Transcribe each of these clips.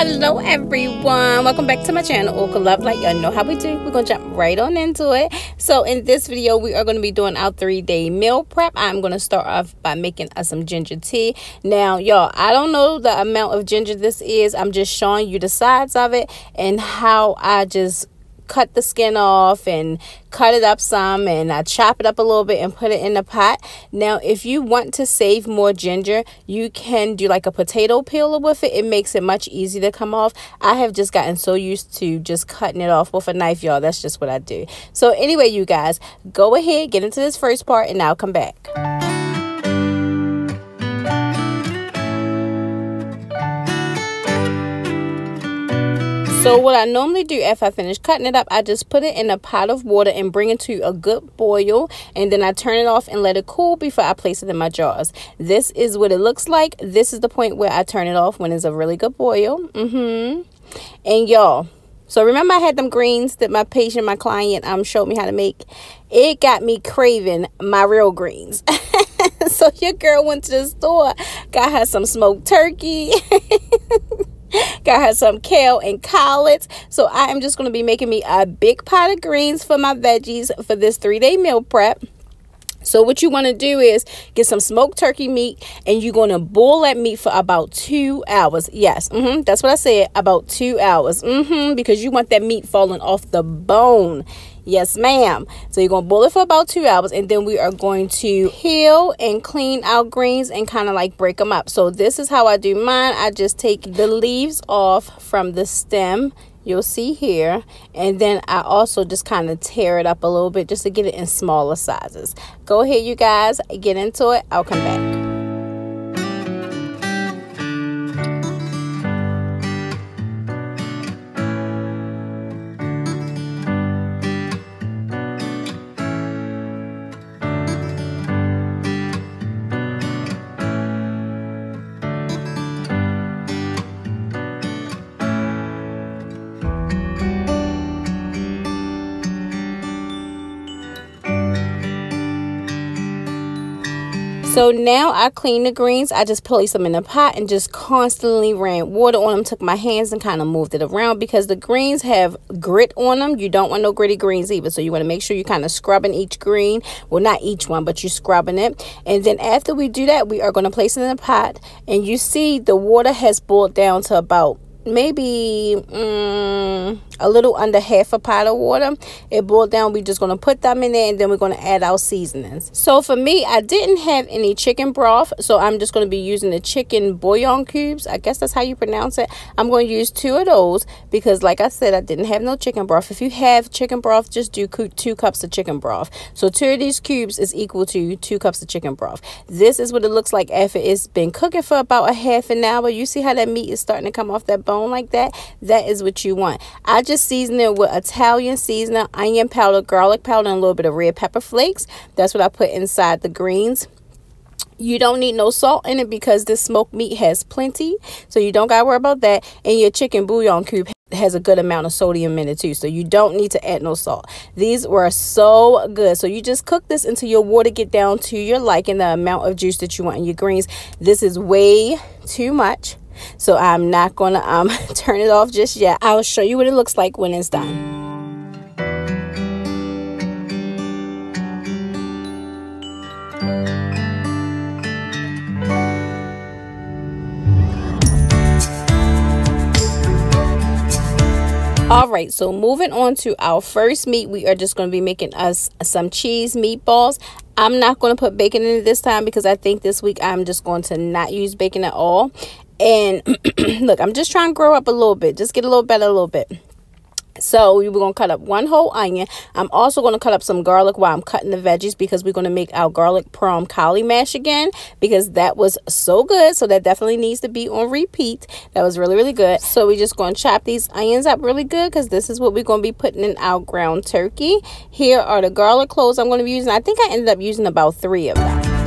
Hello everyone, welcome back to my channel, Oka Love. Like y'all know how we do, we're gonna jump right on into it. So in this video we are going to be doing our 3-day meal prep. I'm going to start off by making us some ginger tea. Now y'all, I don't know the amount of ginger this is. I'm just showing you the sides of it and how I just cut the skin off and cut it up some, and I chop it up a little bit and put it in the pot. Now if you want to save more ginger, you can do like a potato peeler with it. It makes it much easier to come off. I have just gotten so used to just cutting it off with a knife, y'all. That's just what I do. So anyway, you guys, go ahead, get into this first part and I'll come back. So what I normally do after I finish cutting it up, I just put it in a pot of water and bring it to a good boil. And then I turn it off and let it cool before I place it in my jars. This is what it looks like. This is the point where I turn it off, when it's a really good boil. And y'all, so remember I had them greens that my client showed me how to make? It got me craving my real greens. So your girl went to the store, got her some smoked turkey. Got her some kale and collards. So I am just going to be making me a big pot of greens for my veggies for this 3-day meal prep. So what you want to do is get some smoked turkey meat, and you're going to boil that meat for about 2 hours. Yes, that's what I said, about 2 hours. Because you want that meat falling off the bone. Yes, ma'am. So you're going to boil it for about 2 hours, and then we are going to peel and clean our greens and kind of like break them up. So this is how I do mine. I just take the leaves off from the stem. You'll see here. And then I also just kind of tear it up a little bit just to get it in smaller sizes. Go ahead, you guys. Get into it. I'll come back. So now I clean the greens. I just place them in the pot and just constantly ran water on them. Took my hands and kind of moved it around because the greens have grit on them. You don't want no gritty greens either. So you want to make sure you kind of scrubbing each green. Well, not each one, but you're scrubbing it. And then after we do that, we are going to place it in the pot. And you see the water has boiled down to about maybe a little under half a pot of water. It boiled down. We're just going to put them in there, and then we're going to add our seasonings. So for me, I didn't have any chicken broth, so I'm just going to be using the chicken bouillon cubes. I guess that's how you pronounce it. I'm going to use 2 of those because, like I said, I didn't have no chicken broth. If you have chicken broth, just do 2 cups of chicken broth. So 2 of these cubes is equal to 2 cups of chicken broth. This is what it looks like after it's been cooking for about a half an hour. You see how that meat is starting to come off that bone like that? That is what you want. I just season it with Italian seasoning, onion powder, garlic powder, and a little bit of red pepper flakes. That's what I put inside the greens. You don't need no salt in it because this smoked meat has plenty, so you don't gotta worry about that. And your chicken bouillon cube has a good amount of sodium in it too, so you don't need to add no salt. These were so good. So you just cook this until your water get down to your liking, the amount of juice that you want in your greens. This is way too much, so I'm not gonna turn it off just yet. I'll show you what it looks like when it's done. All right, so moving on to our first meat, we are just going to be making us some cheese meatballs. I'm not going to put bacon in it this time because I think this week I'm just going to not use bacon at all. And look, I'm just trying to grow up a little bit, just get a little better a little bit. So we're going to cut up 1 whole onion. I'm also going to cut up some garlic while I'm cutting the veggies because we're going to make our garlic prime cauli mash again because that was so good. So that definitely needs to be on repeat. That was really, really good. So we're just going to chop these onions up really good because this is what we're going to be putting in our ground turkey. Here are the garlic cloves I'm going to be using. I think I ended up using about 3 of them.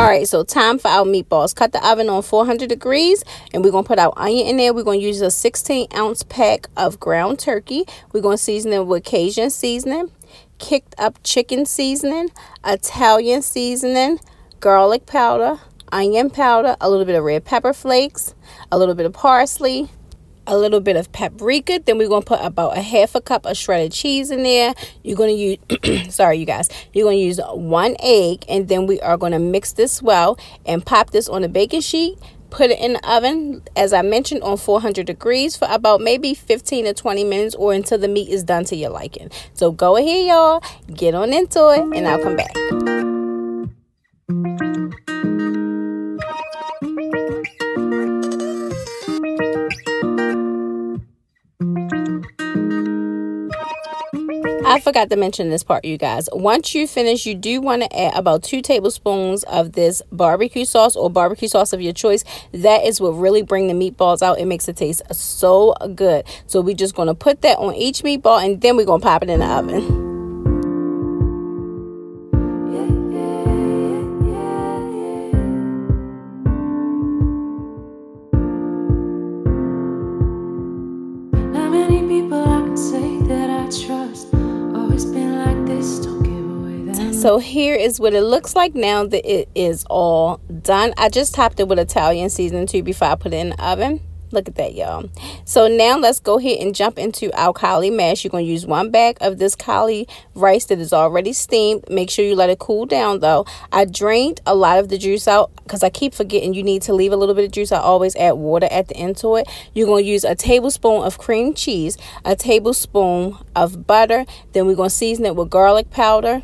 All right, so time for our meatballs. Cut the oven on 400 degrees, and we're going to put our onion in there. We're going to use a 16-ounce pack of ground turkey. We're going to season it with Cajun seasoning. kicked up chicken seasoning, Italian seasoning, garlic powder, onion powder, a little bit of red pepper flakes, a little bit of parsley, a little bit of paprika. Then we're going to put about a half a cup of shredded cheese in there. You're going to use, sorry you guys, you're going to use 1 egg, and then we are going to mix this well and pop this on a baking sheet. Put it in the oven, as I mentioned, on 400 degrees for about maybe 15 to 20 minutes or until the meat is done to your liking. So go ahead, y'all, get on into it, and I'll come back. I forgot to mention this part, you guys. Once you finish, you do want to add about 2 tablespoons of this barbecue sauce or barbecue sauce of your choice. That is what really bring the meatballs out. It makes it taste so good. So we're just going to put that on each meatball, and then we're going to pop it in the oven. So here is what it looks like now that it is all done. I just topped it with Italian seasoning too before I put it in the oven. Look at that, y'all. So now let's go ahead and jump into our cauli mash. You're going to use 1 bag of this cauli rice that is already steamed. Make sure you let it cool down though. I drained a lot of the juice out because I keep forgetting you need to leave a little bit of juice. I always add water at the end to it. You're going to use a tablespoon of cream cheese, a tablespoon of butter. Then we're going to season it with garlic powder,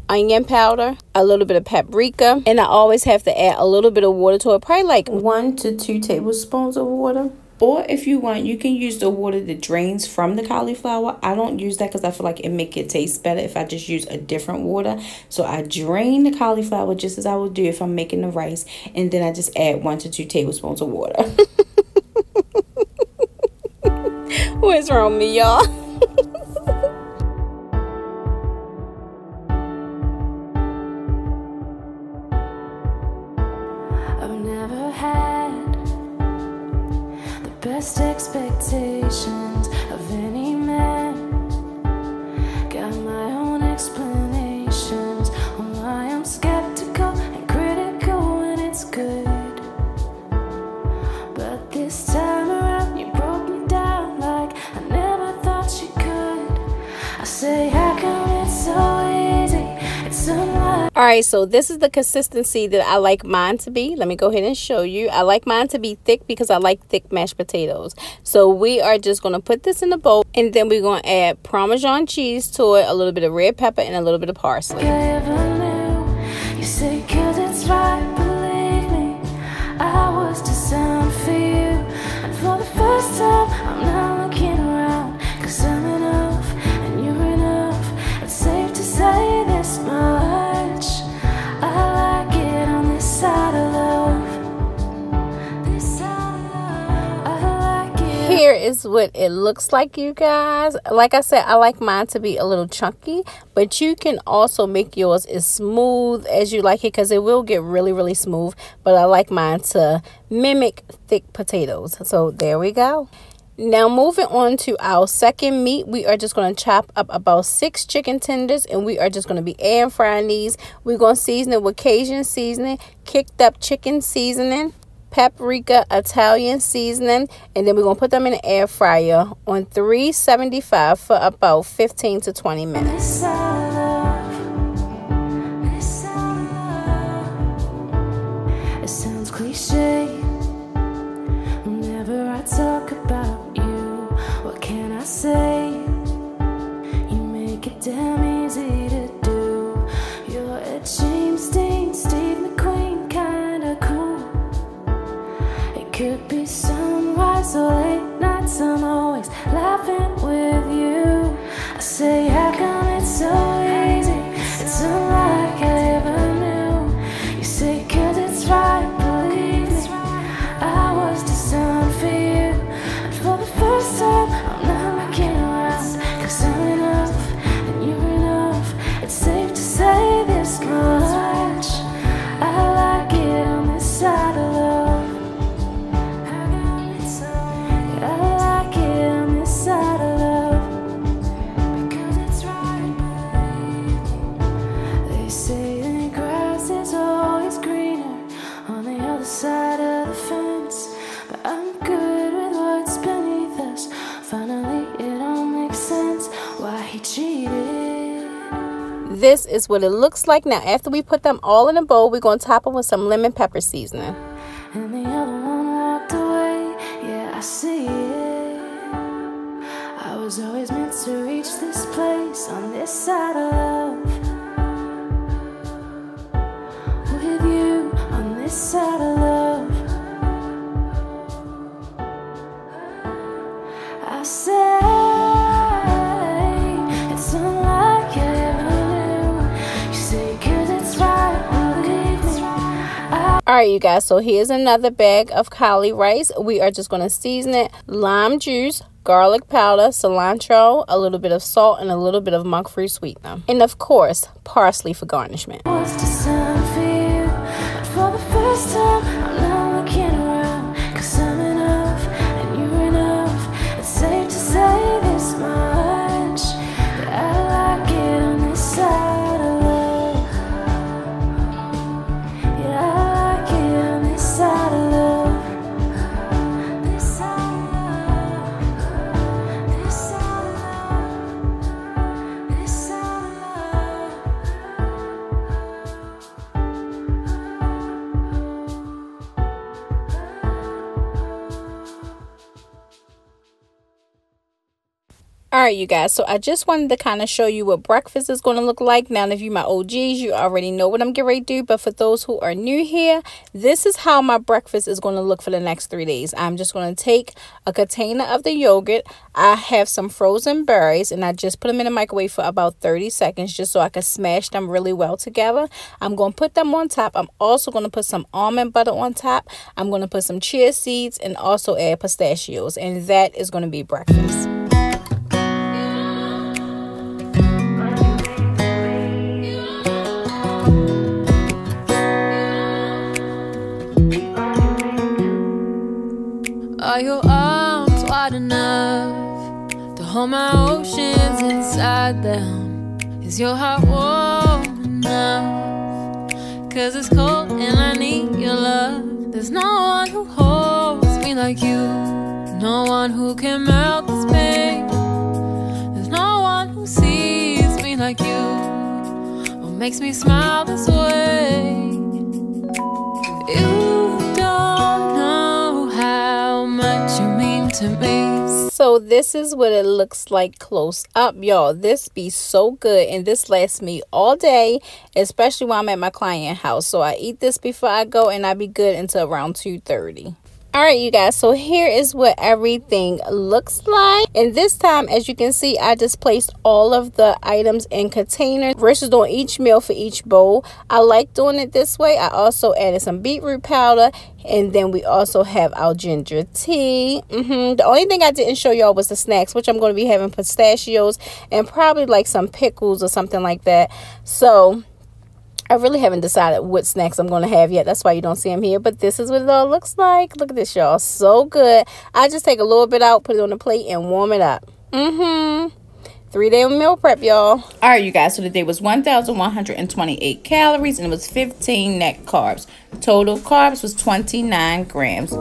onion powder, a little bit of paprika, and I always have to add a little bit of water to it, probably like 1 to 2 tablespoons of water. Or if you want, you can use the water that drains from the cauliflower. I don't use that because I feel like it make it taste better if I just use a different water. So I drain the cauliflower just as I would do if I'm making the rice, and then I just add 1 to 2 tablespoons of water. What's wrong with me, y'all? Best expectations of any man. Got my own explanations on why I'm skeptical and critical when it's good. But this time around you broke me down like I never thought you could. I say, how come it's so easy? It's so much. Alright, so this is the consistency that I like mine to be. Let me go ahead and show you. I like mine to be thick because I like thick mashed potatoes. So we are just going to put this in a bowl, and then we're going to add Parmesan cheese to it, a little bit of red pepper, and a little bit of parsley. You say 'cause it's right, believe me, I was designed for you. And for the first time, I'm not looking around, 'cause I'm enough and you're enough. It's safe to say this much. I like it on this side of love. This side of love. I like it. Here is what it looks like, you guys. Like I said, I like mine to be a little chunky, but you can also make yours as smooth as you like it, because it will get really, really smooth. But I like mine to mimic thick potatoes. So there we go. Now moving on to our second meat, we are just going to chop up about 6 chicken tenders, and we are just going to be air frying these. We're going to season it with Cajun seasoning, kicked up chicken seasoning, paprika, Italian seasoning, and then we're going to put them in the air fryer on 375 for about 15 to 20 minutes. It sounds cliche whenever I talk about you. What can I say? You make it damn easy to do. You're a James Dean, Steve McQueen kinda cool. It could be sunrise or late nights, I'm always laughing with you. I say, how come it's so easy? It's unlike I ever knew. You say, 'cause it's right, believe me, I was designed for you. And for the first time, I'm not looking around, 'cause I'm enough and you're enough. It's safe to say this much. I like it on this side of love. I like it on this side of love. Because it's right, this is what it looks like. Now, after we put them all in a bowl, we're going to top them with some lemon pepper seasoning. And the other one walked away. Yeah, I see it. I was always meant to reach this place on this side of love. With you on this side of love. I say it's unlike you ever knew. You say 'cause it's right, believe me. Alright, you guys, so here's another bag of cauli rice. We are just going to season it. Lime juice, garlic powder, cilantro, a little bit of salt, and a little bit of monk-free sweetener. And of course, parsley for garnishment. What's the sun for you? But for the first time, I'm not looking around. 'Cause I'm enough, and you're enough. It's safe to say this much, that I like it on this side of love. Yeah, I like it on this side of love. This side of love. This side of love. This side of love. Alright, you guys, so I just wanted to kind of show you what breakfast is going to look like. Now, if you my OGs, you already know what I'm getting ready to do. But for those who are new here, this is how my breakfast is going to look for the next 3 days. I'm just going to take a container of the yogurt. I have some frozen berries, and I just put them in the microwave for about 30 seconds just so I can smash them really well together. I'm going to put them on top. I'm also going to put some almond butter on top. I'm going to put some chia seeds and also add pistachios. And that is going to be breakfast. Are your arms wide enough to hold my oceans inside them? Is your heart warm enough? 'Cause it's cold and I need your love. There's no one who holds me like you. No one who can melt this pain. There's no one who sees me like you. What makes me smile this way? You don't know how much you mean to me. So this is what it looks like close up, y'all. This be so good, and this lasts me all day, especially when I'm at my client house. So I eat this before I go, and I be good until around 2:30. Alright, you guys, so here is what everything looks like. And this time, as you can see, I just placed all of the items in containers versus doing each meal for each bowl. I like doing it this way. I also added some beetroot powder, and then we also have our ginger tea. The only thing I didn't show y'all was the snacks, which I'm going to be having pistachios and probably like some pickles or something like that. So I really haven't decided what snacks I'm going to have yet. That's why you don't see them here. But this is what it all looks like. Look at this, y'all. So good. I just take a little bit out, put it on the plate, and warm it up. 3-day meal prep, y'all. All right, you guys. So the day was 1,128 calories, and it was 15 net carbs. Total carbs was 29 grams.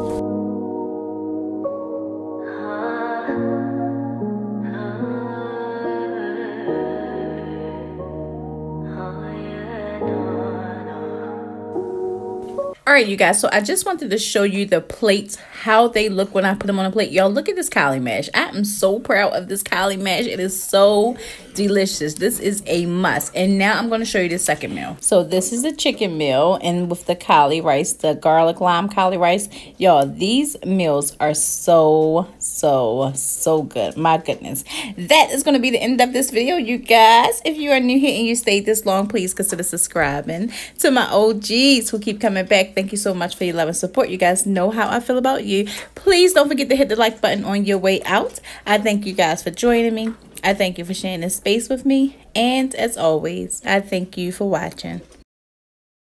All right, you guys, so I just wanted to show you the plates, how they look when I put them on a plate. Y'all, look at this cauli mash. I am so proud of this cauli mash. It is so delicious. This is a must. And now I'm going to show you the second meal. So this is the chicken meal, and with the cauli rice, the garlic lime cauli rice. Y'all, these meals are so good. My goodness. That is going to be the end of this video, you guys. If you are new here and you stayed this long, please consider subscribing. To my OGs who keep coming back, thank you so much for your love and support. You guys know how I feel about you. Please don't forget to hit the like button on your way out. I thank you guys for joining me. I thank you for sharing this space with me. And as always, I thank you for watching.